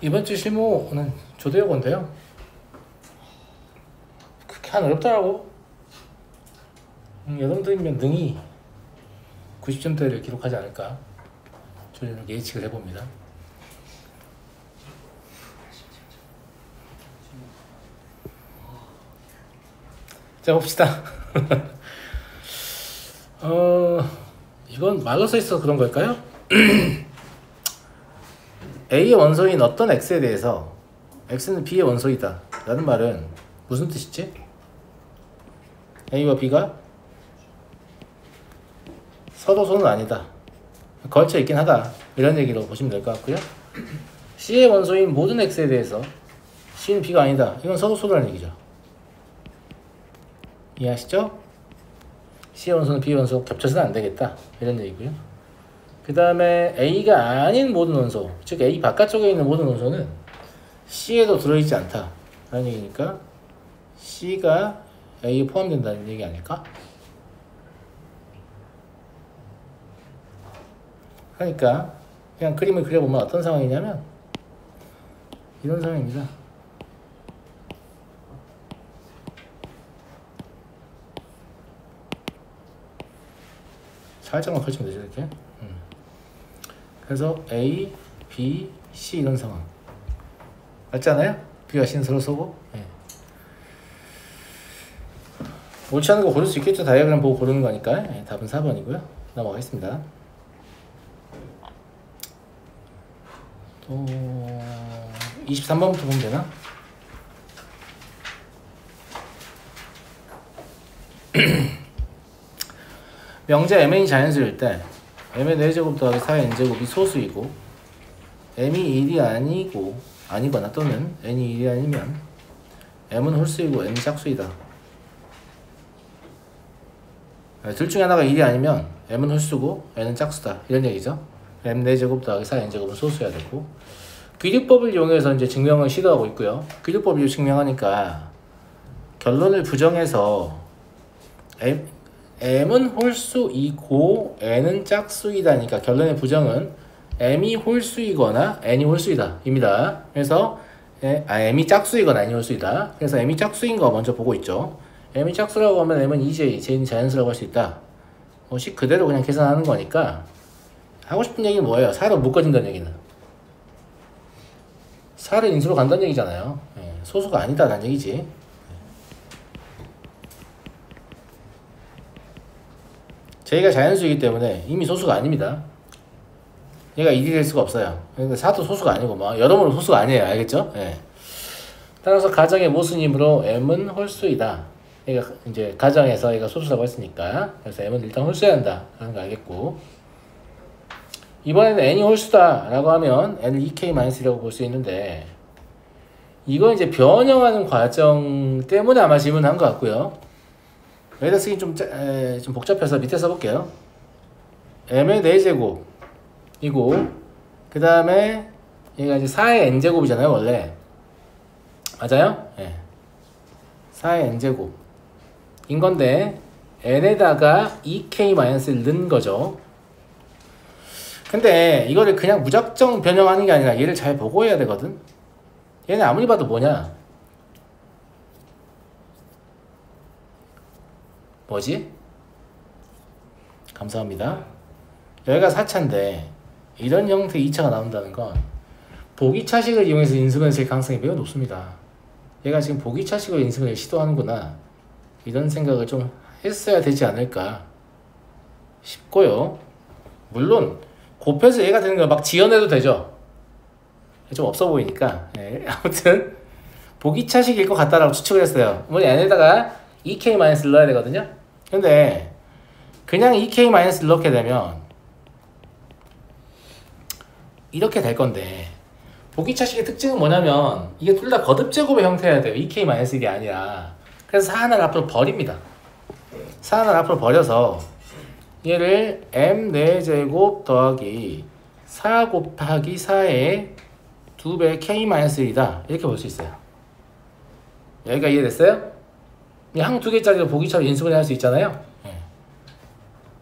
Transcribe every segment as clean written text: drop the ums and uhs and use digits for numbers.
이번 주 실무는 조대요건데요. 그렇게 안 어렵더라고. 여러분들이면 능히 90점대를 기록하지 않을까 저는 이렇게 예측을 해봅니다. 자 봅시다. 이건 말로 써있어서 그런 걸까요? A의 원소인 어떤 X에 대해서 X는 B의 원소이다 라는 말은 무슨 뜻이지? A와 B가 서로소는 아니다, 걸쳐 있긴 하다, 이런 얘기로 보시면 될 것 같고요. C의 원소인 모든 X에 대해서 C는 B가 아니다, 이건 서로소라는 얘기죠. 이해하시죠? C의 원소는 B의 원소 겹쳐서는 안 되겠다, 이런 얘기고요. 그 다음에 A가 아닌 모든 원소, 즉 A 바깥쪽에 있는 모든 원소는 C에도 들어있지 않다 라는 얘기니까 C가 A에 포함된다는 얘기 아닐까? 그러니까 그냥 그림을 그려보면 어떤 상황이냐면 이런 상황입니다. 살짝만 걸치면 되죠, 이렇게. 그래서 A, B, C 이런 상황 맞지 않아요? B와 C는 서로 쏘고. 네. 옳지 않은 거 고를 수 있겠죠. 다이어그램 보고 고르는 거니까. 네, 답은 4번이고요 넘어가겠습니다. 또 23번부터 보면 되나? 명제 Mn이 자연수일 때 M의 4제곱 더하기 4의 n제곱이 소수이고 M이 1이 아니거나 또는 n이 1이 아니면 M은 홀수이고 n은 짝수이다. 둘 중에 하나가 1이 아니면 M은 홀수고 n은 짝수다, 이런 얘기죠. M 4제곱 더하기 4의 n제곱은 소수여야 되고, 귀립법을 이용해서 이제 증명을 시도하고 있고요. 귀립법을 증명하니까 결론을 부정해서 M은 홀수이고 n은 짝수이다니까 결론의 부정은 M이 홀수이거나 n이 홀수이다 입니다. 그래서 M이 짝수이거나 n이 홀수이다. 그래서 M이 짝수인 거 먼저 보고 있죠. M이 짝수라고 하면 M은 2j, j는 자연수라고 할 수 있다. 식 그대로 그냥 계산하는 거니까 하고 싶은 얘기는 뭐예요? 4로 묶어진다는 얘기는 4를 인수로 간다는 얘기잖아요. 소수가 아니다 라는 얘기지. j가 자연수이기 때문에 이미 소수가 아닙니다. 얘가 1이 될 수가 없어요. 그러니까 4도 소수가 아니고 뭐 여러모로 소수가 아니에요. 알겠죠? 따라서 가정의 모순이므로 M은 홀수이다. 얘가 이제 가정에서 얘가 소수라고 했으니까 그래서 M은 일단 홀수해야 한다 라는 거 알겠고, 이번에는 n이 홀수다 라고 하면 n을 2k-1이라고 볼 수 있는데 이건 이제 변형하는 과정 때문에 아마 질문한 것 같고요. 여기다 쓰기 좀 복잡해서 밑에 써볼게요. m의 4제곱이고 그 다음에 얘가 이제 4의 n제곱이잖아요 원래. 맞아요? 4의 n제곱 인 건데 n에다가 2k-를 넣은 거죠. 근데 이거를 그냥 무작정 변형하는 게 아니라 얘를 잘 보고 해야 되거든. 얘는 아무리 봐도 뭐냐? 뭐지? 감사합니다. 여기가 4차인데 이런 형태의 2차가 나온다는 건 보기차식을 이용해서 인수분해될 가능성이 매우 높습니다. 얘가 지금 보기차식으로 인수분해를 시도하는구나, 이런 생각을 좀 했어야 되지 않을까 싶고요. 물론 곱해서 얘가 되는 거 막 지어내도 되죠. 좀 없어 보이니까. 아무튼 보기차식일 것 같다라고 추측을 했어요. 뭐 얘네다가 2k-를 넣어야 되거든요. 근데 그냥 2k-를 넣게 되면 이렇게 될 건데, 보기차식의 특징은 뭐냐면 이게 둘 다 거듭제곱의 형태여야 돼요. 2k-1이 아니라. 그래서 4 하나를 앞으로 버립니다. 4 하나를 앞으로 버려서 얘를 m 4제곱 더하기 4 곱하기 4의 2배 k-1이다 이렇게 볼 수 있어요. 여기가 이해됐어요? 항 2개짜리로 보기처럼 인수분해 할 수 있잖아요.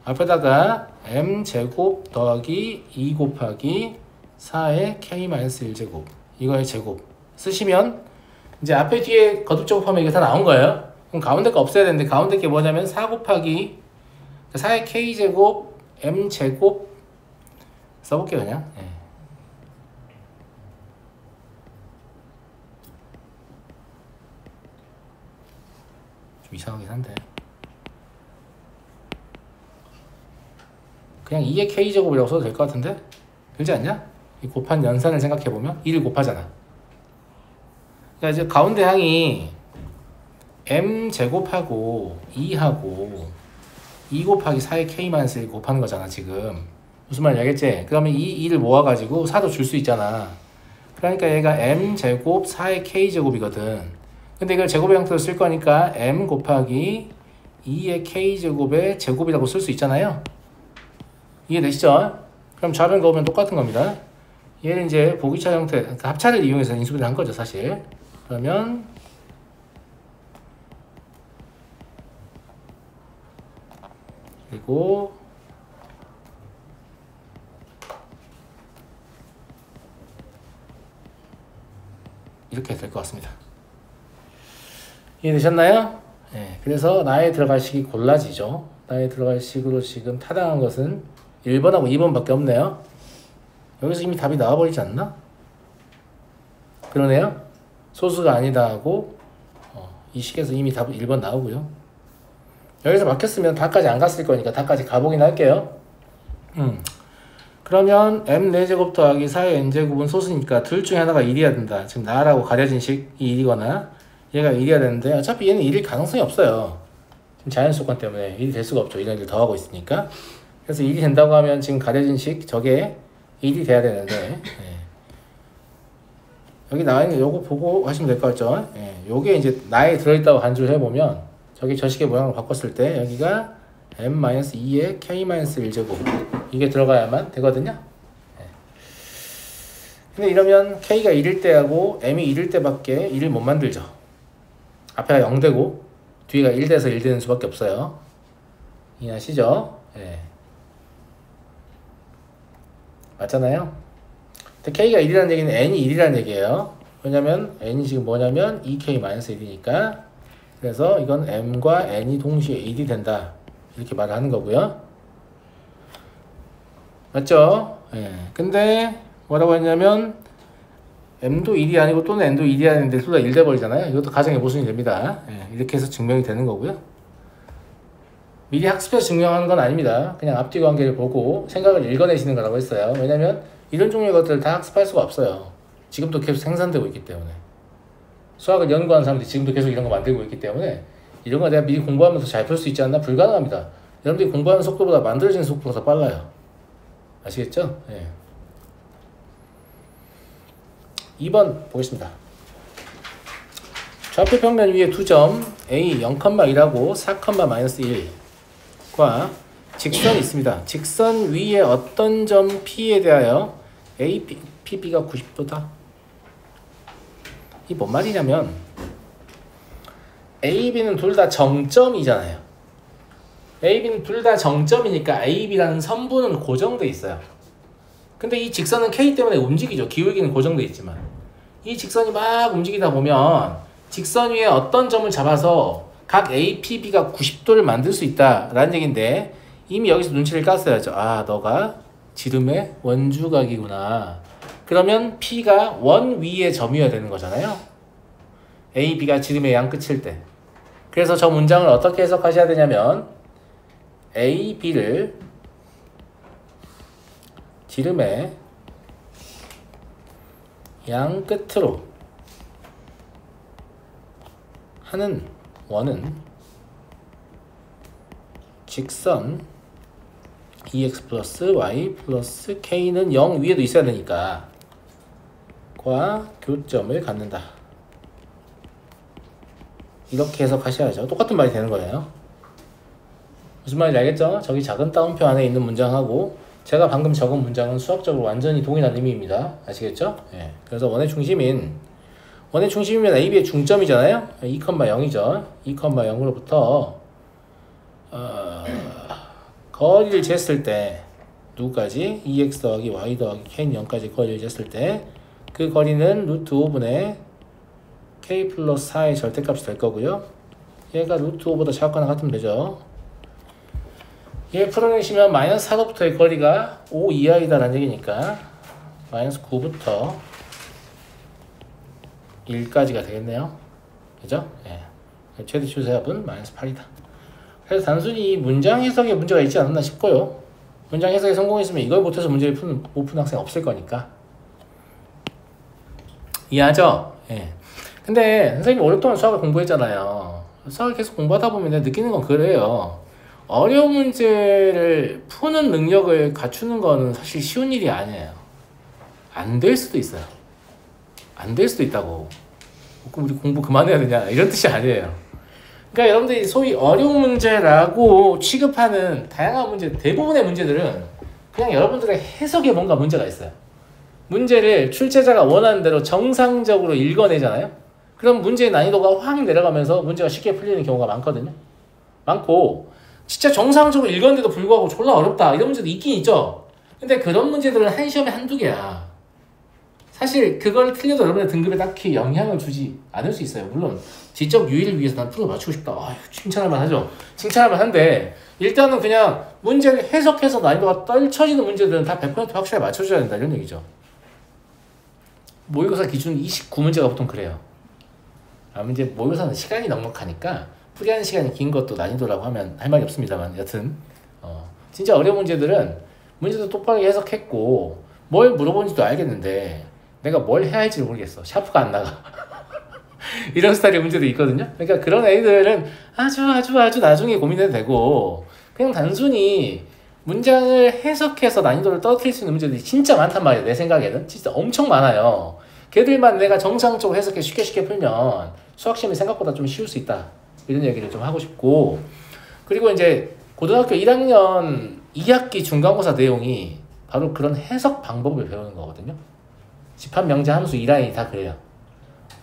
앞에다가 m제곱 더하기 2 곱하기 4의 k-1제곱 이거의 제곱 쓰시면 이제 앞에 뒤에 거듭 제곱하면 이게 다 나온 거예요. 그럼 가운데 거 없애야 되는데 가운데 게 뭐냐면 4 곱하기 4의 k제곱 m제곱 써볼게요 그냥. 예. 좀 이상하긴 한데 그냥 2의 k제곱이라고 써도 될 것 같은데? 그렇지 않냐? 이 곱한 연산을 생각해보면 1을 곱하잖아. 그러니까 이제 가운데 항이 m제곱하고 2하고 2 곱하기 4의 k-1 곱하는 거잖아 지금. 무슨 말인지 알겠지? 그러면 이 2를 모아가지고 4도 줄 수 있잖아. 그러니까 얘가 m제곱 4의 k제곱이거든. 근데 이걸 제곱의 형태로 쓸 거니까 m 곱하기 2의 k제곱의 제곱이라고 쓸 수 있잖아요. 이해되시죠? 그럼 좌변 그으면 똑같은 겁니다. 얘는 이제 보기차 형태, 그러니까 합차를 이용해서 인수분해를 한 거죠 사실. 그러면 그리고 이렇게 될 것 같습니다. 이해되셨나요? 네, 그래서 나에 들어갈 식이 골라지죠. 나에 들어갈 식으로 지금 타당한 것은 1번하고 2번밖에 없네요. 여기서 이미 답이 나와버리지 않나? 그러네요. 소수가 아니다 하고 이 식에서 이미 답 1번 나오고요. 여기서 막혔으면 다까지 안 갔을 거니까 다까지 가보긴 할게요. 그러면 m 4제곱 더하기 4의 n제곱은 소수니까 둘 중에 하나가 1이어야 된다. 지금 나라고 가려진 식이 1이거나 얘가 1이어야 되는데 어차피 얘는 1일 가능성이 없어요. 지금 자연수관 때문에 1이 될 수가 없죠. 이런 일 더하고 있으니까. 그래서 1이 된다고 하면 지금 가려진 식 저게 1이 돼야 되는데 네. 여기 나와 있는 요거 보고 하시면 될 것 같죠. 네. 요게 이제 나에 들어있다고 간주를 해보면 저기 저 식의 모양을 바꿨을 때 여기가 m-2의 k-1제곱 이게 들어가야만 되거든요. 네. 근데 이러면 k가 1일 때하고 m이 1일 때밖에 1을 못 만들죠. 앞에가 0 되고 뒤가 1 돼서 1 되는 수밖에 없어요. 이해하시죠? 네. 맞잖아요. 근데 k가 1이라는 얘기는 n이 1이라는 얘기예요. 왜냐면 n이 지금 뭐냐면 2k-1이니까 그래서 이건 m과 n이 동시에 1이 된다 이렇게 말을 하는 거고요. 맞죠? 예. 근데 뭐라고 했냐면 m도 1이 아니고 또는 n도 1이 아닌데 둘 다 1 돼버리잖아요. 이것도 가정의 모순이 됩니다. 예. 이렇게 해서 증명이 되는 거고요. 미리 학습해서 증명하는 건 아닙니다. 그냥 앞뒤 관계를 보고 생각을 읽어내시는 거라고 했어요. 왜냐면 이런 종류의 것들을 다 학습할 수가 없어요. 지금도 계속 생산되고 있기 때문에. 수학을 연구하는 사람들이 지금도 계속 이런 거 만들고 있기 때문에 이런 거 내가 미리 공부하면서 잘 풀 수 있지 않나? 불가능합니다. 여러분들이 공부하는 속도보다 만들어지는 속도가 더 빨라요. 아시겠죠? 예. 2번 보겠습니다. 좌표 평면 위에 두 점 A 0,1하고 4,-1과 직선이 있습니다. 직선 위에 어떤 점 P에 대하여 A, PB가 90도다. 이 뭔 말이냐면 A, B는 둘 다 정점이잖아요. A, B는 둘 다 정점이니까 A, B라는 선분은 고정돼 있어요. 근데 이 직선은 K 때문에 움직이죠. 기울기는 고정돼 있지만 이 직선이 막 움직이다 보면 직선 위에 어떤 점을 잡아서 각 A, P, B가 90도를 만들 수 있다라는 얘기인데 이미 여기서 눈치를 깠어야죠. 아, 너가 지름의 원주각이구나. 그러면 P가 원 위의 점이어야 되는 거잖아요. A, B가 지름의 양 끝일 때. 그래서 저 문장을 어떻게 해석하셔야 되냐면 A, B를 지름의 양 끝으로 하는 원은 직선 2x 플러스 y 플러스 k는 0 위에도 있어야 되니까 과 교점을 갖는다. 이렇게 해석하셔야죠. 똑같은 말이 되는 거예요. 무슨 말인지 알겠죠? 저기 작은 따옴표 안에 있는 문장하고 제가 방금 적은 문장은 수학적으로 완전히 동일한 의미입니다. 아시겠죠? 예. 그래서 원의 중심이면 AB의 중점이잖아요? 2,0이죠. 2,0으로부터 거리를 쟀을 때 누구까지? 2x 더하기 y 더하기 k는 0까지 거리를 쟀을 때 그 거리는 루트 5분의 k 플러스 4의 절대값이 될 거고요. 얘가 루트 5보다 작거나 같으면 되죠. 얘 풀어내시면 마이너스 4도부터의 거리가 5 이하이다 라는 얘기니까 마이너스 9부터 1까지가 되겠네요. 그죠? 예. 최대 추세합은 마이너스 8이다. 그래서 단순히 문장 해석에 문제가 있지 않았나 싶고요. 문장 해석에 성공했으면 이걸 못해서 문제를 못 푸는 학생 없을 거니까. 이해하죠? 예. 근데 선생님이 오랫동안 수학을 공부했잖아요. 수학을 계속 공부하다 보면 내가 느끼는 건 그래요. 어려운 문제를 푸는 능력을 갖추는 거는 사실 쉬운 일이 아니에요. 안 될 수도 있어요. 안 될 수도 있다고. 그럼 우리 공부 그만해야 되냐? 이런 뜻이 아니에요. 그러니까 여러분들이 소위 어려운 문제라고 취급하는 다양한 문제, 대부분의 문제들은 그냥 여러분들의 해석에 뭔가 문제가 있어요. 문제를 출제자가 원하는 대로 정상적으로 읽어내잖아요. 그럼 문제의 난이도가 확 내려가면서 문제가 쉽게 풀리는 경우가 많거든요. 많고 진짜 정상적으로 읽었는데도 불구하고 졸라 어렵다 이런 문제도 있긴 있죠. 근데 그런 문제들은 한 시험에 한두 개야. 사실 그걸 틀려도 여러분의 등급에 딱히 영향을 주지 않을 수 있어요. 물론 지적 유의를 위해서 난 프로 맞추고 싶다. 칭찬할만 하죠. 칭찬할만 한데 일단은 그냥 문제를 해석해서 난이도가 떨쳐지는 문제들은 다 100% 확실하게 맞춰줘야 된다 이런 얘기죠. 모의고사 기준 29문제가 보통 그래요. 문제 모의고사는 시간이 넉넉하니까 풀이하는 시간이 긴 것도 난이도라고 하면 할 말이 없습니다만 여튼 진짜 어려운 문제들은 문제도 똑바로 해석했고 뭘 물어보는지도 알겠는데 내가 뭘 해야 할지를 모르겠어. 샤프가 안 나가. 이런 스타일의 문제도 있거든요. 그러니까 그런 애들은 아주 나중에 고민해도 되고 그냥 단순히 문장을 해석해서 난이도를 떨어뜨릴 수 있는 문제들이 진짜 많단 말이에요. 내 생각에는 진짜 엄청 많아요. 걔들만 내가 정상적으로 해석해 쉽게 풀면 수학시험이 생각보다 좀 쉬울 수 있다 이런 얘기를 좀 하고 싶고, 그리고 이제 고등학교 1학년 2학기 중간고사 내용이 바로 그런 해석 방법을 배우는 거거든요. 집합명제 함수 2라인이 다 그래요.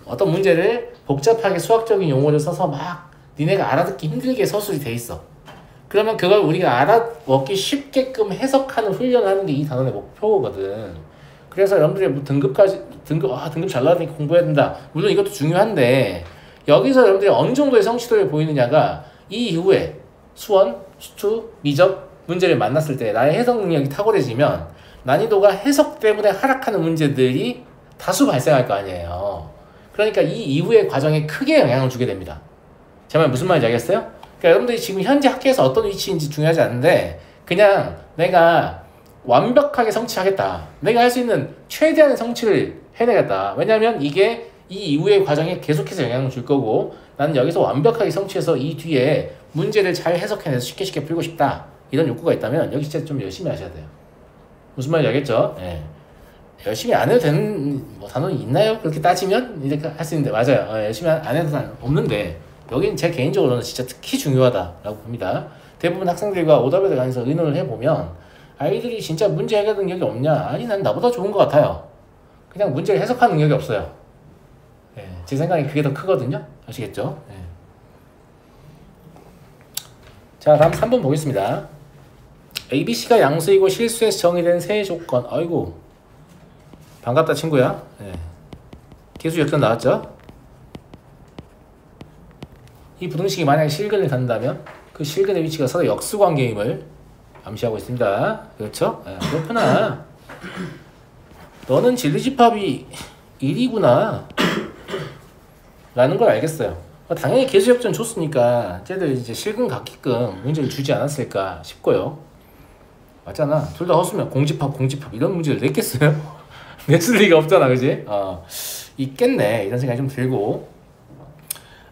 어떤 문제를 복잡하게 수학적인 용어를 써서 막 니네가 알아듣기 힘들게 서술이 돼 있어. 그러면 그걸 우리가 알아먹기 쉽게끔 해석하는 훈련을 하는 게 이 단원의 목표거든. 그래서 여러분들이 뭐 등급 잘 나왔으니까 공부해야 된다. 물론 이것도 중요한데 여기서 여러분들이 어느 정도의 성취도를 보이느냐가 이 이후에 수원, 수투, 미적 문제를 만났을 때 나의 해석 능력이 탁월해지면 난이도가 해석 때문에 하락하는 문제들이 다수 발생할 거 아니에요. 그러니까 이 이후의 과정에 크게 영향을 주게 됩니다. 제 말 무슨 말인지 알겠어요? 그러니까 여러분들이 지금 현재 학교에서 어떤 위치인지 중요하지 않은데 그냥 내가 완벽하게 성취하겠다. 내가 할 수 있는 최대한의 성취를 해내겠다. 왜냐하면 이게 이 이후의 과정에 계속해서 영향을 줄 거고 나는 여기서 완벽하게 성취해서 이 뒤에 문제를 잘 해석해내서 쉽게 풀고 싶다. 이런 욕구가 있다면 여기 진짜 좀 열심히 하셔야 돼요. 무슨 말인지 알겠죠? 예. 열심히 안 해도 되는 뭐 단원이 있나요? 그렇게 따지면 이렇게 할 수 있는데 맞아요. 열심히 안 해도 없는데 여기는 제 개인적으로는 진짜 특히 중요하다라고 봅니다. 대부분 학생들과 오답에 관해서 의논을 해보면 아이들이 진짜 문제 해결 능력이 없냐? 아니 난 나보다 좋은 것 같아요. 그냥 문제를 해석하는 능력이 없어요. 예, 제 생각에 그게 더 크거든요. 아시겠죠? 예. 자 다음 3번 보겠습니다. ABC가 양수이고 실수에서 정의된 세 조건. 아이고 반갑다 친구야. 예. 계수 역전 나왔죠? 이 부등식이 만약에 실근을 갖는다면 그 실근의 위치가 서로 역수관계임을 암시하고 있습니다. 그렇죠? 예, 그렇구나. 너는 진리집합이 1이구나 라는 걸 알겠어요. 당연히 계수역전 줬으니까 쟤들 이제 실근 갖게끔 문제를 주지 않았을까 싶고요. 맞잖아. 둘 다 헛수면 공집합 이런 문제를 냈겠어요? 냈을 리가 없잖아, 그지? 있겠네 이런 생각이 좀 들고,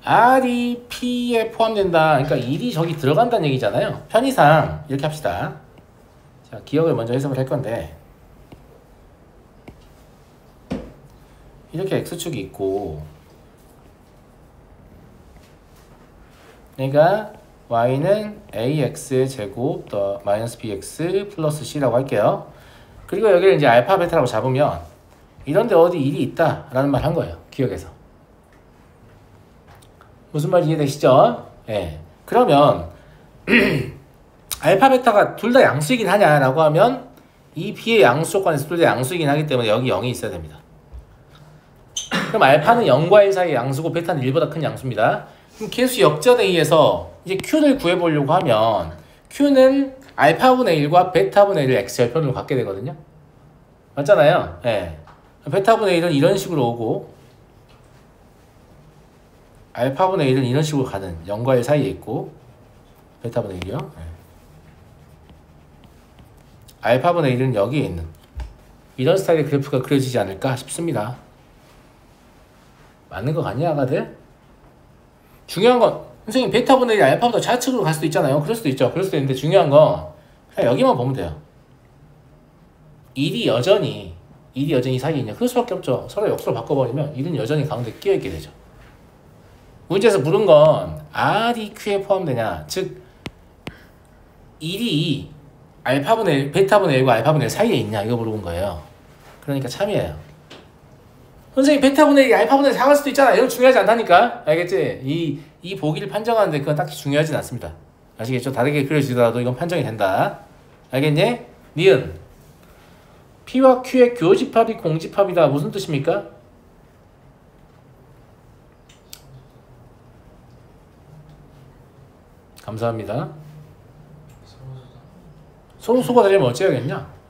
R이 P에 포함된다. 그러니까 1이 저기 들어간다는 얘기잖아요. 편의상 이렇게 합시다. 자, 기억을 먼저 해석을 할 건데 이렇게 X축이 있고 그러니까 Y는 AX의 제곱 더 마이너스 BX 플러스 C라고 할게요. 그리고 여기를 이제 알파 베타라고 잡으면 이런데 어디 1이 있다 라는 말 한 거예요. 기억에서. 무슨 말인지 이해되시죠? 예. 그러면 알파 베타가 둘 다 양수이긴 하냐라고 하면 이 B의 양수 조건에서 둘 다 양수이긴 하기 때문에 여기 0이 있어야 됩니다. 그럼 알파는 0과 1 사이의 양수고 베타는 1보다 큰 양수입니다. 그럼 계수 역전에 의해서 이제 Q를 구해보려고 하면 Q는 알파분의 1과 베타분의 1을 X절편으로 갖게 되거든요. 맞잖아요. 예. 베타분의 1은 이런 식으로 오고 알파분의 1은 이런 식으로 가는 0과 1 사이에 있고 베타분의 1이요. 예. 알파분의 1은 여기에 있는 이런 스타일의 그래프가 그려지지 않을까 싶습니다. 맞는 거 같냐, 아가들? 중요한 건 선생님 베타분의 1이 알파보다 좌측으로 갈 수도 있잖아요. 그럴 수도 있죠. 그럴 수도 있는데 중요한 건 그냥 여기만 보면 돼요. 1이 여전히 사이에 있냐? 그럴 수밖에 없죠. 서로 역수로 바꿔버리면 1은 여전히 가운데 끼어있게 되죠. 문제에서 물은 건 R이 Q에 포함되냐, 즉 1이 베타분의 1과 알파분의 1 사이에 있냐 이거 물어본 거예요. 그러니까 참이에요. 선생님 베타분의 1이 알파분의 1 사갈 수도 있잖아. 이건 중요하지 않다니까. 알겠지? 이 보기를 판정하는데 그건 딱히 중요하진 않습니다. 아시겠죠? 다르게 그려지더라도 이건 판정이 된다. 알겠니? 니은 P와 Q의 교집합이 공집합이다. 무슨 뜻입니까? 감사합니다. 서로 소가 되려면 어찌해야겠냐?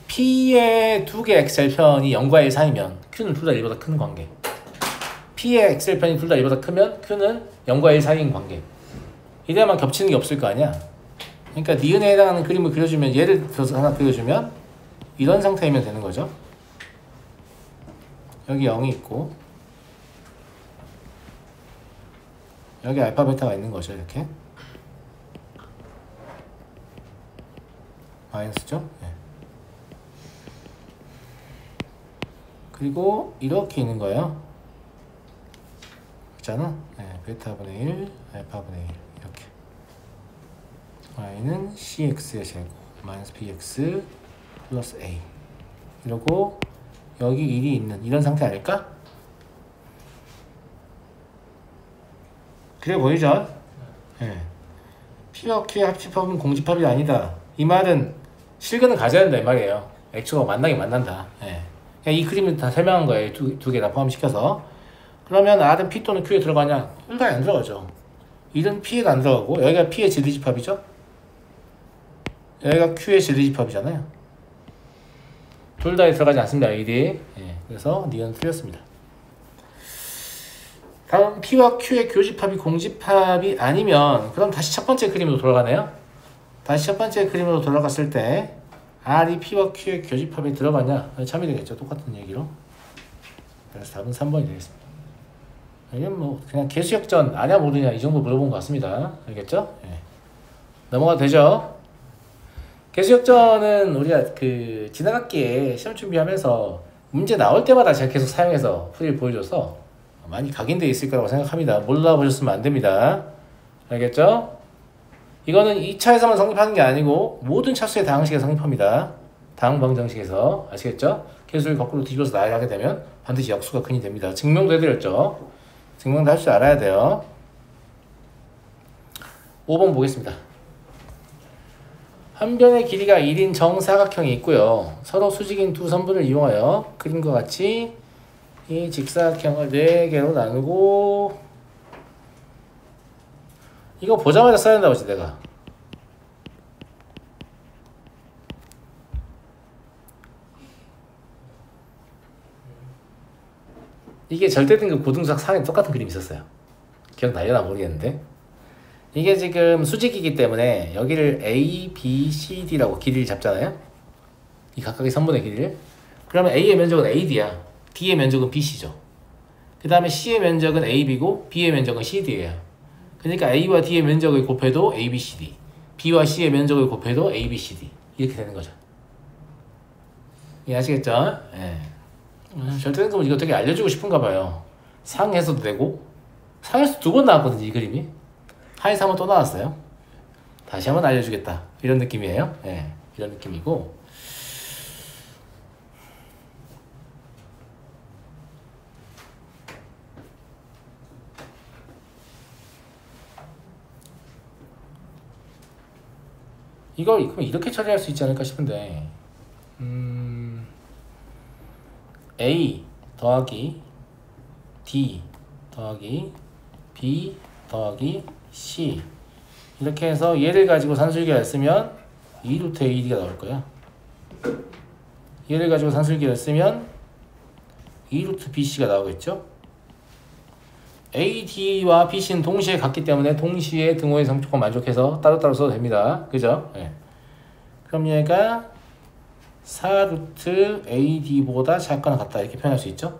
P의 두 개 X절편이 0과 1 사이면 Q는 둘 다 1보다 큰 관계. P의 X절편이 둘 다 1보다 크면 Q는 0과 1 사이인 관계. 이래야만 겹치는 게 없을 거 아니야? 그러니까 니은에 해당하는 그림을 그려주면, 예를 들어서 하나 그려주면 이런 상태이면 되는 거죠. 여기 0이 있고 여기 알파 베타가 있는 거죠. 이렇게 마이너스죠. 네. 그리고 이렇게 있는 거예요. 있잖아. 네, 베타분의 1, 알파분의 1 이렇게. y는 cx의 제곱 마이너스 bx 플러스 a 이러고 여기 1이 있는 이런 상태 아닐까? 그래 보이죠? 네. P와 Q의 합집합은 공집합이 아니다. 이 말은 실근은 가져야 된다 이 말이에요. 액초가 만나긴 만난다. 네. 그냥 이 그림을 다 설명한 거예요. 두 개 다 포함시켜서. 그러면 R은 P 또는 Q에 들어가냐? 다 안 들어가죠. 1은 P에도 안 들어가고 여기가 P의 진리집합이죠. 여기가 Q의 진리집합이잖아요. 둘 다에 들어가지 않습니다. 1이. 예, 그래서 니은 틀렸습니다. 다음 P와 Q의 교집합이 공집합이 아니면 그럼 다시 첫 번째 그림으로 돌아가네요. 다시 첫 번째 그림으로 돌아갔을 때 R이 P와 Q의 교집합에 들어가냐? 참이 되겠죠. 똑같은 얘기로. 그래서 답은 3번이 되겠습니다. 이건 뭐 그냥 개수역전 아냐 모르냐 이 정도 물어본 것 같습니다. 알겠죠? 예. 넘어가도 되죠? 개수역전은 우리가 그 지난 학기에 시험 준비하면서 문제 나올 때마다 제가 계속 사용해서 풀이를 보여줘서 많이 각인되어 있을 거라고 생각합니다. 몰라보셨으면 안 됩니다. 알겠죠? 이거는 2차에서만 성립하는 게 아니고 모든 차수의 다항식에 성립합니다. 다항방정식에서. 아시겠죠? 개수를 거꾸로 뒤집어서 나열하게 되면 반드시 역수가 근이 됩니다. 증명도 해드렸죠? 증명도 할 줄 알아야 돼요. 5번 보겠습니다. 한 변의 길이가 1인 정사각형이 있고요. 서로 수직인 두 선분을 이용하여 그림과 같이 이 직사각형을 4개로 나누고 이거 보자마자 써야 된다고 했지 내가. 이게 절대등급 고등수학 4에 똑같은 그림이 있었어요. 기억나려나 모르겠는데 이게 지금 수직이기 때문에 여기를 A, B, C, D라고 길이를 잡잖아요. 이 각각의 선분의 길이를. 그러면 A의 면적은 AD야. D의 면적은 BC죠. 그 다음에 C의 면적은 AB고 B의 면적은 CD예요. 그러니까 A와 D의 면적을 곱해도 ABCD, B와 C의 면적을 곱해도 ABCD 이렇게 되는 거죠. 이해하시겠죠? 예. 절대등급은 이거 되게 알려주고 싶은가 봐요. 상에서도 되고 상에서 2번 나왔거든요. 이 그림이 하에서 한번 또 나왔어요. 다시 한번 알려주겠다 이런 느낌이에요. 예, 이런 느낌이고 이걸 그럼 이렇게 처리할 수 있지 않을까 싶은데 A 더하기 D 더하기 B 더하기 C 이렇게 해서 얘를 가지고 산술기를 쓰면 2루트 AD가 나올 거야. 얘를 가지고 산술기를 쓰면 2루트 BC가 나오겠죠. AD와 BC는 동시에 같기 때문에 동시에 등호의 성조건 만족해서 따로따로 써도 됩니다. 그죠? 네. 그럼 얘가 4루트 AD보다 작거나 같다 이렇게 표현할 수 있죠.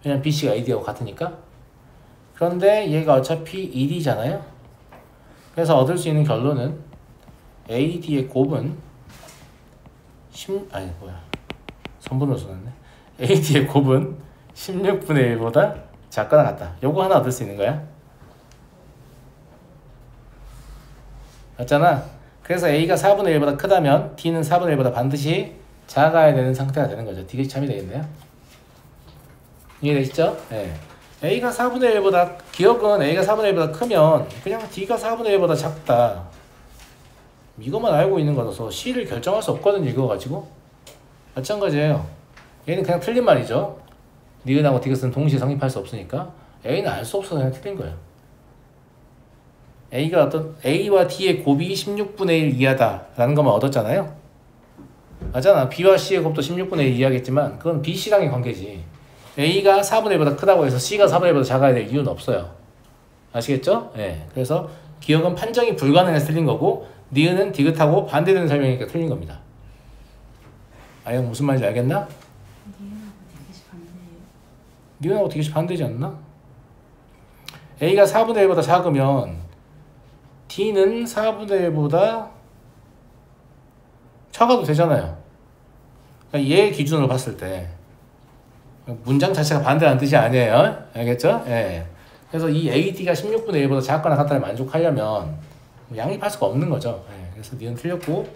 왜냐면 BC가 AD하고 같으니까. 그런데 얘가 어차피 1이잖아요. 그래서 얻을 수 있는 결론은 AD의 곱은 선분으로 써놨네. AD의 곱은 16분의 1보다 작거나 같다. 요거 하나 얻을 수 있는 거야. 맞잖아. 그래서 A가 4분의 1보다 크다면 D는 4분의 1보다 반드시 작아야 되는 상태가 되는 거죠. 디귿이 참이 되겠네요. 이해되시죠? 네. A가 4분의 1보다 기억은 A가 4분의 1보다 크면 그냥 D가 4분의 1보다 작다. 이것만 알고 있는 거라서 C를 결정할 수 없거든요. 이거 가지고. 마찬가지예요. 얘는 그냥 틀린 말이죠. 니은하고 디귿은 동시에 성립할 수 없으니까 A는 알 수 없어서 그냥 틀린 거예요. A가 어떤 A와 D의 곱이 16분의 1 이하다 라는 것만 얻었잖아요. 맞잖아. B와 C의 곱도 16분의 1 이하겠지만 그건 B, C랑의 관계지. A가 4분의 1보다 크다고 해서 C가 4분의 1보다 작아야 될 이유는 없어요. 아시겠죠? 네. 그래서 기억은 판정이 불가능해서 틀린 거고 니은은 디귿하고 반대되는 설명이니까 틀린 겁니다. 아영 무슨 말인지 알겠나? 니은하고 디귿이 반대지 않나? A가 4분의 1보다 작으면 D는 4분의 1보다 작아도 되잖아요. 그러니까 얘 기준으로 봤을 때 문장 자체가 반대라는 뜻이 아니에요. 알겠죠? 예. 그래서 이 AD가 16분의 1보다 작거나 같다를 만족하려면 양립할 수가 없는 거죠. 예. 그래서 니은 틀렸고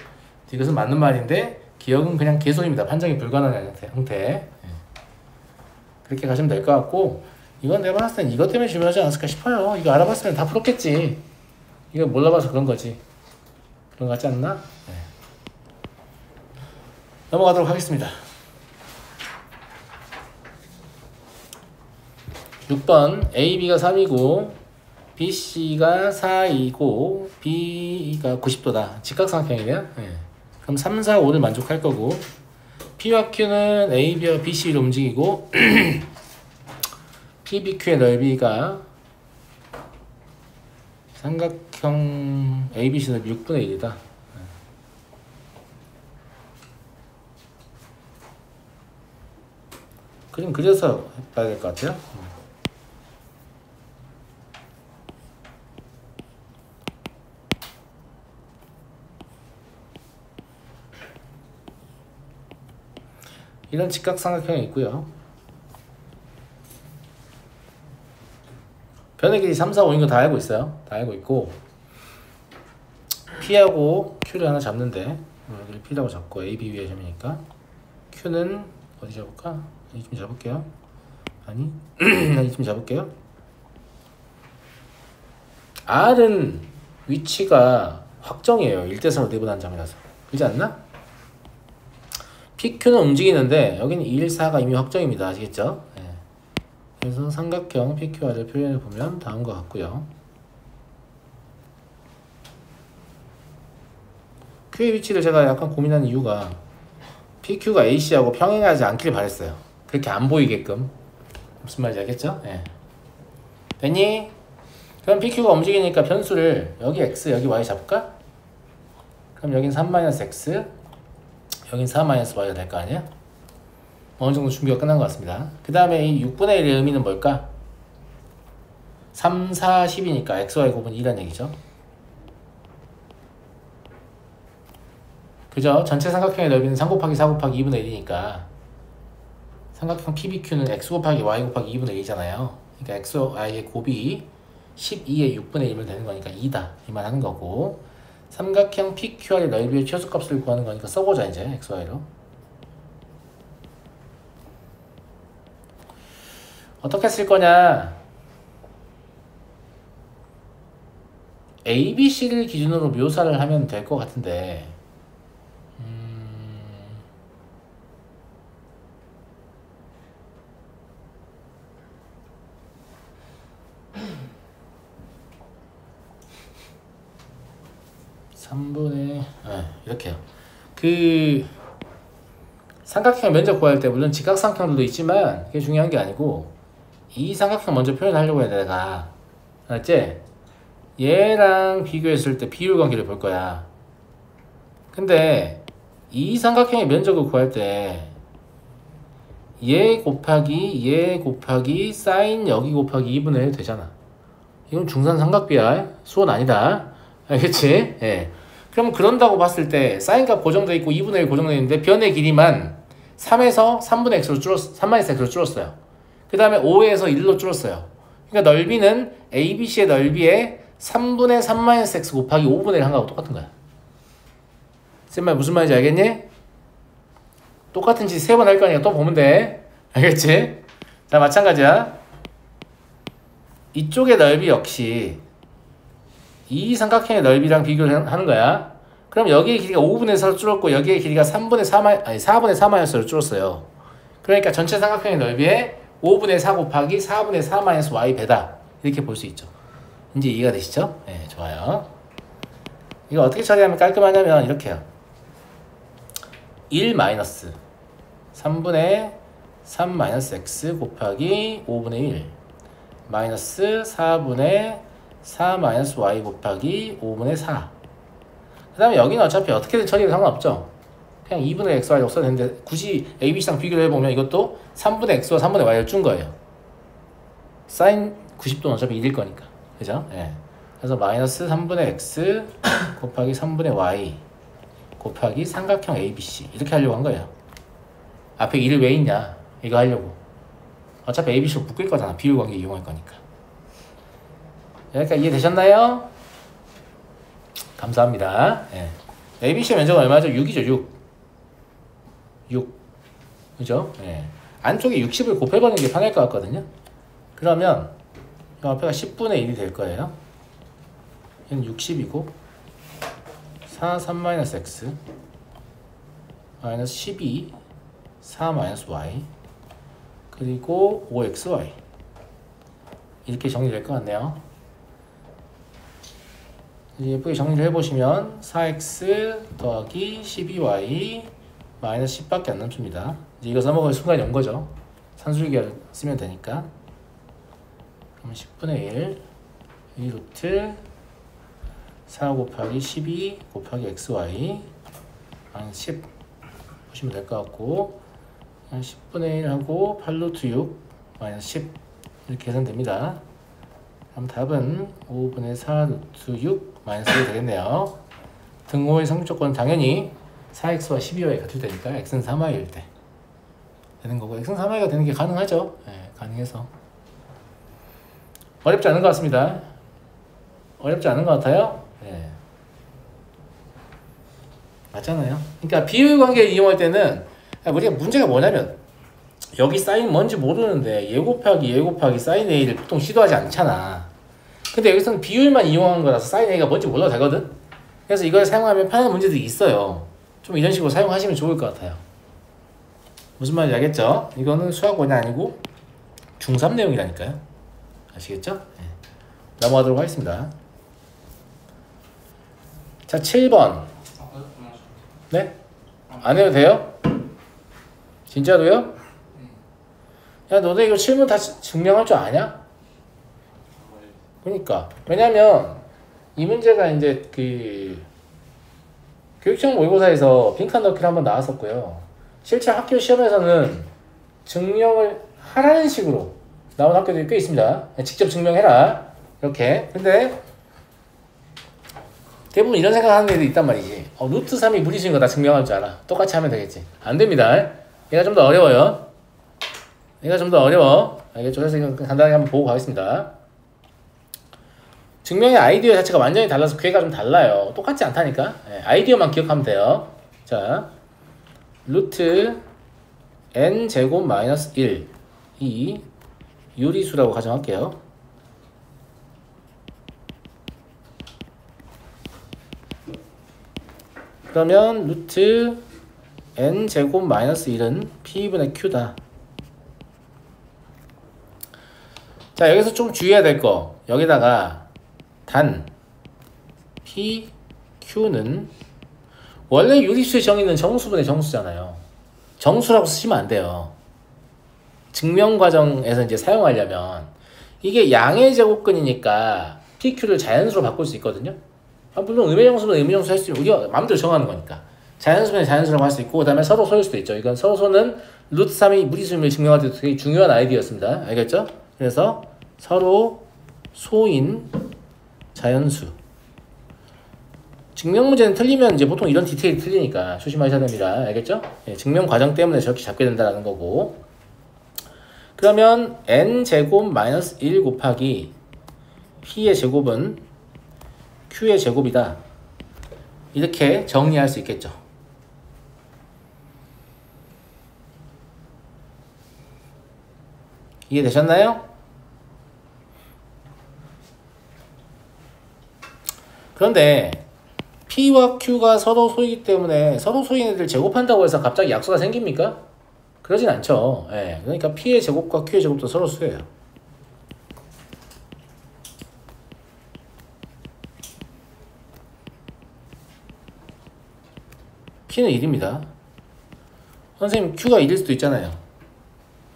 디귿은 맞는 말인데 기억은 그냥 개소입니다. 판정이 불가능한 형태. 예. 그렇게 가시면 될 것 같고 이건 내가 봤을 땐 이것 때문에 중요하지 않았을까 싶어요. 이거 알아봤으면 다 풀었겠지. 이거 몰라봐서 그런 거지. 그런 거 같지 않나? 네. 넘어가도록 하겠습니다. 6번 AB가 3이고 BC가 4이고 B가 90도다. 직각삼각형이네요. 네. 그럼 3, 4, 5를 만족할 거고 P와 Q는 AB와 BC로 움직이고 PBQ의 넓이가 삼각형 ABC 넓이 6분의 1이다. 그림 그려서 봐야 될 것 같아요. 이런 직각삼각형이 있고요. 변의 길이 3, 4, 5인 거 다 알고 있어요. 다 알고 있고 P하고 Q를 하나 잡는데 여기를 P라고 잡고 A, B 위에 점이니까 Q는 어디 잡을까? 이쯤 잡을게요. 아니 이쯤 잡을게요. R은 위치가 확정이에요. 1대4로 내분한 점이라서. 그렇지 않나? PQ는 움직이는데 여기는 2, 1, 4가 이미 확정입니다. 아시겠죠? 네. 그래서 삼각형 PQR을 표현해 보면 다음과 같고요. Q의 위치를 제가 약간 고민한 이유가 PQ가 AC하고 평행하지 않길 바랬어요. 그렇게 안 보이게끔. 무슨 말인지 알겠죠? 네. 됐니? 그럼 PQ가 움직이니까 변수를 여기 X, 여기 Y 잡을까? 그럼 여긴 3-X, 여긴 4-Y가 될 거 아니야? 어느 정도 준비가 끝난 것 같습니다. 그 다음에 이 6분의 1의 의미는 뭘까? 3, 4, 10이니까 XY 곱은 2란 얘기죠. 그죠? 전체 삼각형의 넓이는 3 곱하기 4 곱하기 2분의 1이니까 삼각형 PBQ는 X 곱하기 Y 곱하기 2분의 1이잖아요. 그러니까 XY의 곱이 12의 6분의 1을 되는 거니까 2다. 이 말 하는 거고 삼각형 PQR의 넓이의 최소값을 구하는 거니까 써보자 이제 XY로. 어떻게 쓸 거냐? ABC를 기준으로 묘사를 하면 될 것 같은데 3분의 이렇게요. 그 삼각형 면적 구할 때 물론 직각삼각형들도 있지만 그게 중요한 게 아니고 이 삼각형 먼저 표현하려고 해야 돼. 내가 알았지? 얘랑 비교했을 때 비율 관계를 볼 거야. 근데 이 삼각형의 면적을 구할 때 얘 곱하기 사인 여기 곱하기 2분의 1 되잖아. 이건 중산 삼각비야. 수원 아니다. 알겠지? 예. 그럼 그런다고 봤을 때 사인값 고정되어 있고 2분의 1 고정되어 있는데 변의 길이만 3에서 3분의 x로 줄었어. 3-x로 줄었어요. 그 다음에 5에서 1로 줄었어요. 그러니까 넓이는 ABC의 넓이에 3분의 3-x 곱하기 5분의 1 한 거하고 똑같은 거야. 쌤말 무슨 말인지 알겠니? 똑같은 짓 3번 할 거니까 또 보면 돼. 알겠지? 자, 마찬가지야. 이쪽의 넓이 역시 이 삼각형의 넓이랑 비교를 하는 거야. 그럼 여기의 길이가 5분의 4로 줄었고 여기의 길이가 4분의 4-로 줄었어요. 그러니까 전체 삼각형의 넓이에 5분의 4 곱하기 4분의 4-y 배다. 이렇게 볼 수 있죠. 이제 이해가 되시죠? 네, 좋아요. 이거 어떻게 처리하면 깔끔하냐면 이렇게요. 1 마이너스 3분의 3-x 곱하기 5분의 1 마이너스 4분의 4-y 곱하기 5분의 4. 그 다음에 여기는 어차피 어떻게든 처리해도 상관없죠. 그냥 2분의 xy라고 써야 되는데 굳이 ABC랑 비교를 해보면 이것도 3분의 x와 3분의 y를 준 거예요. 사인 90도는 어차피 1일 거니까. 그죠? 예. 그래서 마이너스 3분의 x 곱하기 3분의 y 곱하기 삼각형 ABC 이렇게 하려고 한 거예요. 앞에 1을 왜 있냐? 이거 하려고. 어차피 ABC로 묶을 거잖아. 비율 관계 이용할 거니까. 여기까지 이해되셨나요? 감사합니다. 예. ABC 면적은 얼마죠? 6이죠, 6. 그죠? 예. 안쪽에 60을 곱해보는 게 편할 것 같거든요. 그러면 이 앞에가 10분의 1이 될 거예요. 얘는 60이고 4, 3-x 마이너스 12 4-y 그리고 5xy 이렇게 정리될 것 같네요. 예쁘게 정리를 해보시면 4x 더하기 12y 마이너스 10밖에 안 남습니다. 이제 이거 써먹을 순간 연 거죠. 산술기를 쓰면 되니까. 그러면 10분의 1 2루트 4 곱하기 12 곱하기 xy 마이너스 10 보시면 될 것 같고 10분의 1 하고 8루트 6 마이너스 10 이렇게 계산됩니다. 그럼 답은 5분의 4루트 6 마이너스 1이 되겠네요. 등호의 성립조건은 당연히 4x와 12y가 같을 때니까 x는 3y일 때 되는 거고 x는 3y가 되는 게 가능하죠. 네, 가능해서 어렵지 않은 것 같습니다. 어렵지 않은 것 같아요. 네. 맞잖아요. 그러니까 비율 관계를 이용할 때는 우리가 문제가 뭐냐면 여기 사인 뭔지 모르는데 얘 곱하기 사인 A를 보통 시도하지 않잖아. 근데 여기서는 비율만 이용한 거라서 사인 A가 뭔지 몰라도 되거든. 그래서 이걸 사용하면 편한 문제들이 있어요. 좀 이런 식으로 사용하시면 좋을 것 같아요. 무슨 말인지 알겠죠? 이거는 수학원이 아니고 중3 내용이라니까요. 아시겠죠? 네. 넘어가도록 하겠습니다. 자, 7번. 네? 안 해도 돼요? 진짜로요? 야, 너네 이거 실무 다 증명할 줄 아냐? 그러니까. 왜냐면 이 문제가 이제 그 교육청 모의고사에서 빈칸 넣기를 한번 나왔었고요. 실제 학교 시험에서는 증명을 하라는 식으로 나온 학교들이 꽤 있습니다. 직접 증명해라. 이렇게. 근데 대부분 이런 생각하는 애들이 있단 말이지. 루트 3이 무리수인 거 다 증명할 줄 알아. 똑같이 하면 되겠지. 안 됩니다. 얘가 좀 더 어려워요. 얘가 좀 더 어려워. 알겠죠? 그래서 이거 간단하게 한번 보고 가겠습니다. 증명의 아이디어 자체가 완전히 달라서 괴가 좀 달라요. 똑같지 않다니까. 네, 아이디어만 기억하면 돼요. 자, 루트 n 제곱 마이너스 1 이 유리수라고 가정할게요. 그러면 루트 n 제곱 마이너스 1은 p분의 q다. 자, 여기서 좀 주의해야 될 거. 여기다가 단 p Q는 원래 유리수의 정의는 정수분의 정수잖아요. 정수라고 쓰시면 안 돼요. 증명 과정에서 이제 사용하려면 이게 양의 제곱근이니까 PQ를 자연수로 바꿀 수 있거든요. 물론 의미정수는 의미정수 할 수 있고 우리가 마음대로 정하는 거니까 자연수는 자연수라고 할 수 있고, 그 다음에 서로소일 수도 있죠. 이건 서로소는 루트 3이 무리수임을 증명할 때 되게 중요한 아이디어였습니다. 알겠죠? 그래서 서로소인 자연수. 증명 문제는 틀리면 이제 보통 이런 디테일이 틀리니까 조심하셔야 됩니다. 알겠죠? 예, 증명 과정 때문에 저렇게 잡게 된다는 거고. 그러면 n제곱 마이너스 1 곱하기 p의 제곱은 q의 제곱이다. 이렇게 정리할 수 있겠죠. 이해되셨나요? 그런데 P와 Q가 서로 소이기 때문에 서로 소인 애들 제곱한다고 해서 갑자기 약수가 생깁니까? 그러진 않죠. 예, 그러니까 P의 제곱과 Q의 제곱도 서로 수예요. P는 1입니다. 선생님 Q가 1일 수도 있잖아요.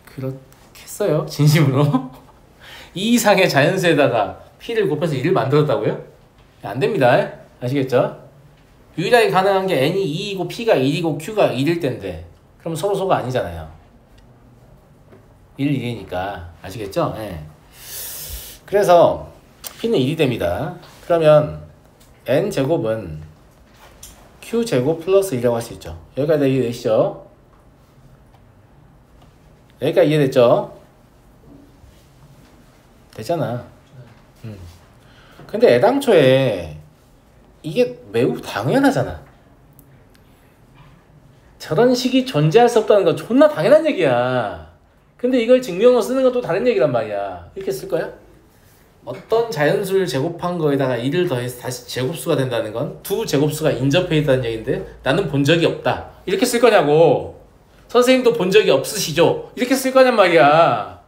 그렇겠어요? 진심으로? 2 이상의 자연수에다가 P를 곱해서 1을 만들었다고요? 안 됩니다. 아시겠죠? 유일하게 가능한 게 n이 2이고 P가 1이고 Q가 1일 텐데 그럼 서로 소가 아니잖아요. 1, 1이니까 아시겠죠? 네. 그래서 P는 1이 됩니다. 그러면 n제곱은 Q제곱 플러스 1이라고 할 수 있죠. 여기까지 이해되시죠? 여기까지 이해됐죠? 됐잖아. 근데 애당초에 이게 매우 당연하잖아. 저런 식이 존재할 수 없다는 건 존나 당연한 얘기야. 근데 이걸 증명으로 쓰는 건 또 다른 얘기란 말이야. 이렇게 쓸 거야? 어떤 자연수를 제곱한 거에다가 1을 더해서 다시 제곱수가 된다는 건 두 제곱수가 인접해 있다는 얘기인데 나는 본 적이 없다. 이렇게 쓸 거냐고. 선생님도 본 적이 없으시죠? 이렇게 쓸 거냔 말이야.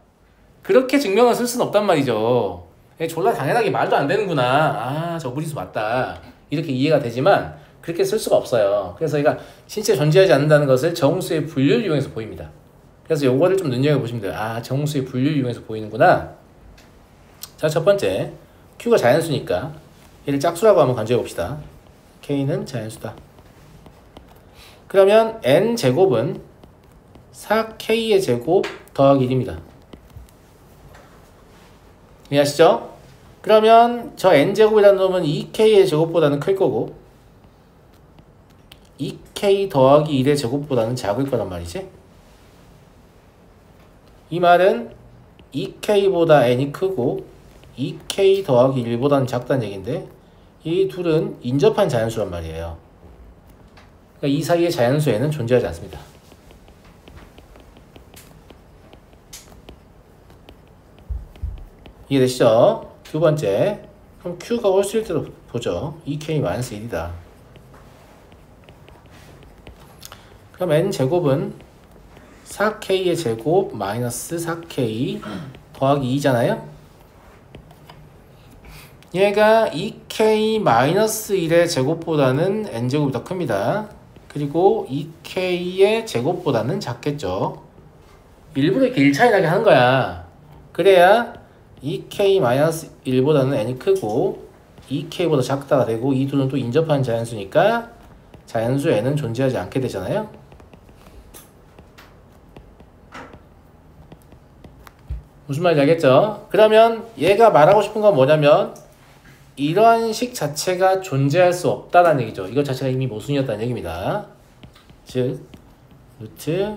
그렇게 증명을 쓸 수는 없단 말이죠. 졸라 당연하게 말도 안 되는구나. 아, 저 무리수 맞다. 이렇게 이해가 되지만 그렇게 쓸 수가 없어요. 그래서 얘가 실제 존재하지 않는다는 것을 정수의 분류를 이용해서 보입니다. 그래서 요거를 좀 눈여겨보시면 돼요. 아, 정수의 분류를 이용해서 보이는구나. 자, 첫 번째 Q가 자연수니까 얘를 짝수라고 한번 간주해 봅시다. K는 자연수다. 그러면 N제곱은 4K의 제곱 더하기 1입니다. 이해하시죠? 그러면 저 n제곱이라는 놈은 2k의 제곱보다는 클 거고 2k 더하기 1의 제곱보다는 작을 거란 말이지. 이 말은 2k보다 n이 크고 2k 더하기 1보다는 작다는 얘기인데 이 둘은 인접한 자연수란 말이에요. 그러니까 이 사이의 자연수에는 존재하지 않습니다. 이해되시죠? 두 번째, 그럼 Q가 홀수일 때도 보죠. 2k-1이다. 그럼 n제곱은 4k의 제곱 마이너스 4k 더하기 2잖아요? 얘가 2k-1의 제곱보다는 n제곱이 더 큽니다. 그리고 2k의 제곱보다는 작겠죠. 일부러 이렇게 1차이 나게 하는 거야. 그래야 2k-1보다는 n이 크고 2k보다 작다가 되고 이 둘은 또 인접한 자연수니까 자연수 n은 존재하지 않게 되잖아요. 무슨 말인지 알겠죠? 그러면 얘가 말하고 싶은 건 뭐냐면 이러한 식 자체가 존재할 수 없다는 얘기죠. 이것 자체가 이미 모순이었다는 얘기입니다. 즉 루트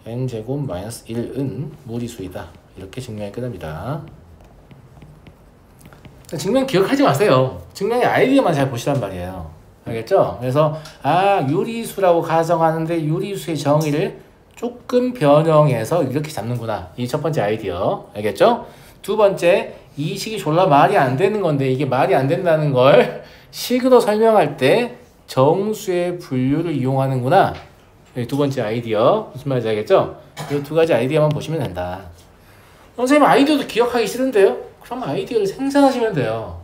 n제곱 마이너스 1은 무리수이다. 이렇게 증명이 끝납니다. 증명 기억하지 마세요. 증명의 아이디어만 잘 보시란 말이에요. 알겠죠? 그래서 유리수라고 가정하는데 유리수의 정의를 조금 변형해서 이렇게 잡는구나. 이 첫 번째 아이디어. 알겠죠? 두 번째, 이 식이 졸라 말이 안 되는 건데 이게 말이 안 된다는 걸 식으로 설명할 때 정수의 분류를 이용하는구나. 두 번째 아이디어. 무슨 말인지 알겠죠? 이 두 가지 아이디어만 보시면 된다. 선생님 아이디어도 기억하기 싫은데요? 그럼 아이디어를 생산하시면 돼요.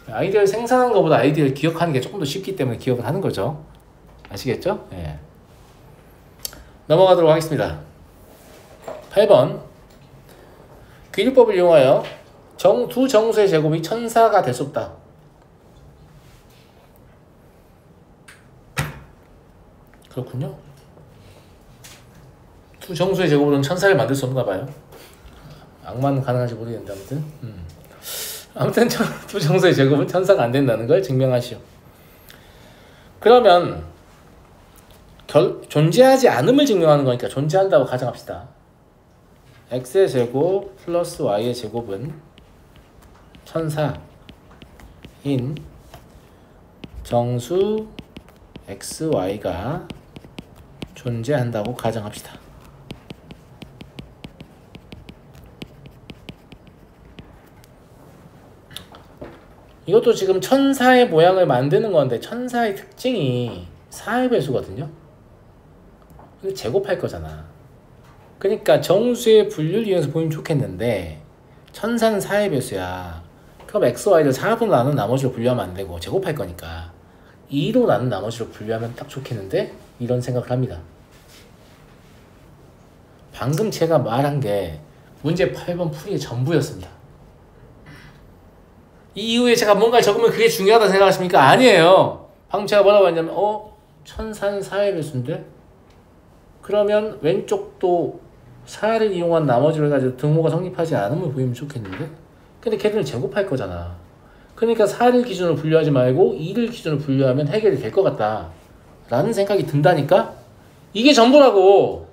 아이디어를 생산하는 것보다 아이디어를 기억하는 게 조금 더 쉽기 때문에 기억을 하는 거죠. 아시겠죠? 예. 넘어가도록 하겠습니다. 8번. 귀율법을 이용하여 두 정수의 제곱이 천사가 될 수 없다. 그렇군요. 두 정수의 제곱으로는 천사를 만들 수 없나 봐요. 악만 가능한지 모르겠는데 아무튼 두 정수의 제곱은 천사가 안 된다는 걸 증명하시오. 그러면 존재하지 않음을 증명하는 거니까 존재한다고 가정합시다. x의 제곱 플러스 y의 제곱은 천사인 정수 xy가 존재한다고 가정합시다. 이것도 지금 천사의 모양을 만드는 건데 천사의 특징이 4의 배수거든요. 근데 제곱할 거잖아. 그러니까 정수의 분류를 이용해서 보이면 좋겠는데 천사는 4의 배수야. 그럼 x, y를 4로 나눈 나머지로 분류하면 안 되고 제곱할 거니까 2로 나눈 나머지로 분류하면 딱 좋겠는데 이런 생각을 합니다. 방금 제가 말한 게 문제 8번 풀이의 전부였습니다. 이 이후에 제가 뭔가를 적으면 그게 중요하다 생각하십니까? 아니에요. 방금 제가 뭐라고 했냐면 천사는 4의 배수인데 그러면 왼쪽도 4를 이용한 나머지로 해가지고 등호가 성립하지 않으면 보이면 좋겠는데 근데 걔들은 제곱할 거잖아. 그러니까 4를 기준으로 분류하지 말고 2를 기준으로 분류하면 해결이 될 것 같다 라는 생각이 든다니까? 이게 전부라고.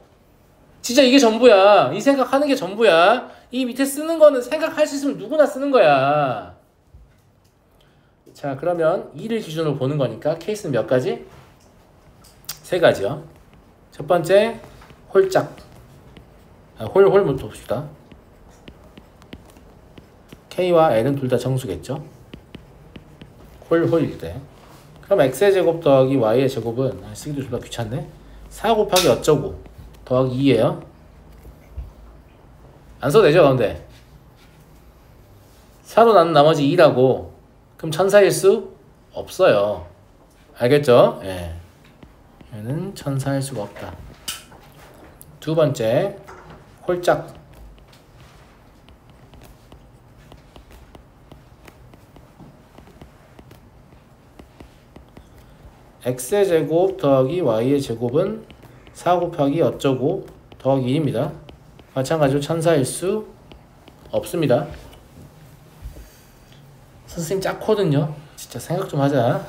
진짜 이게 전부야. 이 생각하는 게 전부야. 이 밑에 쓰는 거는 생각할 수 있으면 누구나 쓰는 거야. 자, 그러면 2를 기준으로 보는 거니까 케이스는 몇 가지? 3가지요. 첫 번째, 홀짝. 홀부터 봅시다. K와 L은 둘 다 정수겠죠? 홀일 때. 그럼 X의 제곱 더하기 Y의 제곱은, 쓰기도 졸라 귀찮네. 4 곱하기 어쩌고 더하기 2예요. 안 써도 되죠, 가운데? 4로 나눈 나머지 2라고. 그럼 천사일 수 없어요. 알겠죠? 예. 얘는 천사일 수가 없다. 두 번째, 홀짝. x의 제곱 더하기 y의 제곱은 4 곱하기 어쩌고 더하기 1입니다. 마찬가지로 천사일 수 없습니다. 선생님 짝거든요. 진짜 생각 좀 하자.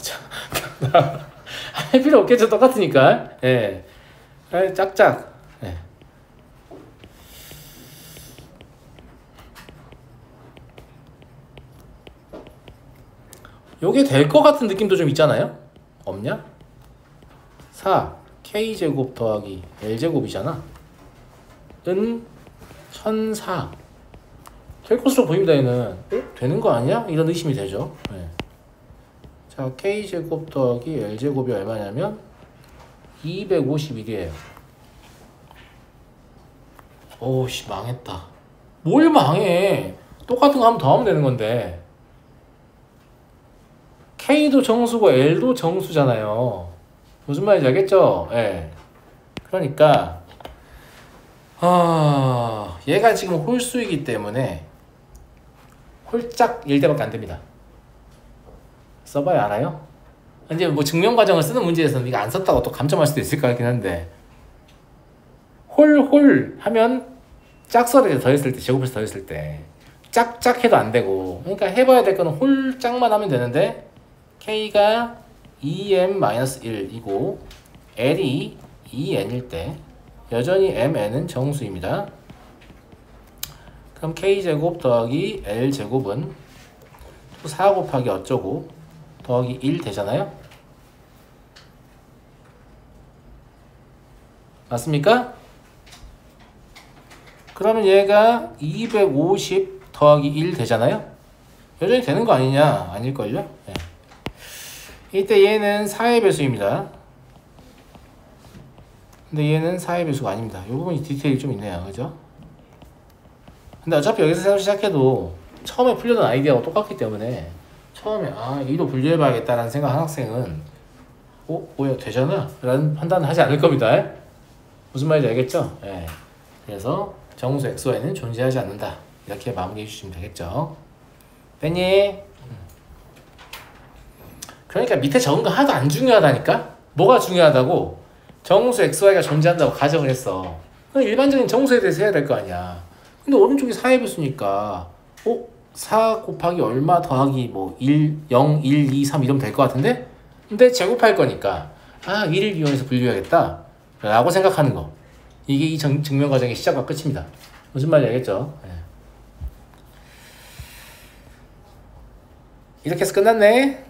할 필요 없겠죠. 똑같으니까. 예. 짝짝. 예. 요게 될 것 같은 느낌도 좀 있잖아요. 없냐? 4 K제곱 더하기 L제곱이잖아. 은 천사. 될 것으로 보입니다. 얘는 되는 거 아니야? 이런 의심이 되죠. 네. 자, K제곱 더하기 L제곱이 얼마냐면 251이에요. 오씨, 망했다. 뭘 망해? 똑같은 거 한 번 더 하면 되는 건데. K도 정수고 L도 정수잖아요. 무슨 말인지 알겠죠? 예. 네. 그러니까 얘가 지금 홀수이기 때문에 홀짝 1대밖에 안 됩니다. 써봐야 알아요? 이제 뭐 증명 과정을 쓰는 문제에서는 이거 안 썼다고 또 감점할 수도 있을 것 같긴 한데 홀 하면 짝서를 더했을 때, 제곱해서 더했을 때 짝짝 해도 안 되고, 그러니까 해봐야 될 거는 홀짝만 하면 되는데 K가 2m-1이고 L이 2n일 때 여전히 mn은 정수입니다. 그럼 K제곱 더하기 L제곱은 4 곱하기 어쩌고 더하기 1 되잖아요? 맞습니까? 그러면 얘가 250 더하기 1 되잖아요? 여전히 되는 거 아니냐? 아닐걸요? 네. 이때 얘는 4의 배수입니다. 근데 얘는 4의 배수가 아닙니다. 이 부분이 디테일이 좀 있네요. 그죠? 근데 어차피 여기서 새로 시작해도 처음에 풀려던 아이디어가 똑같기 때문에 처음에 2로 분류해봐야겠다라는 생각한 학생은 뭐야 되잖아 라는 판단을 하지 않을 겁니다. 무슨 말인지 알겠죠? 예. 그래서 정수 XY는 존재하지 않는다 이렇게 마무리해 주시면 되겠죠. 됐니? 그러니까 밑에 적은 거 하나도 안 중요하다니까? 뭐가 중요하다고? 정수 XY가 존재한다고 가정을 했어. 그럼 일반적인 정수에 대해서 해야 될 거 아니야. 근데 오른쪽이 4배수니까 4 곱하기 얼마 더하기 뭐 1, 0, 1, 2, 3 이러면 될 것 같은데? 근데 제곱할 거니까 1을 이용해서 분류해야겠다 라고 생각하는 거. 이게 이 증명 과정의 시작과 끝입니다. 무슨 말인지 알겠죠? 네. 이렇게 해서 끝났네.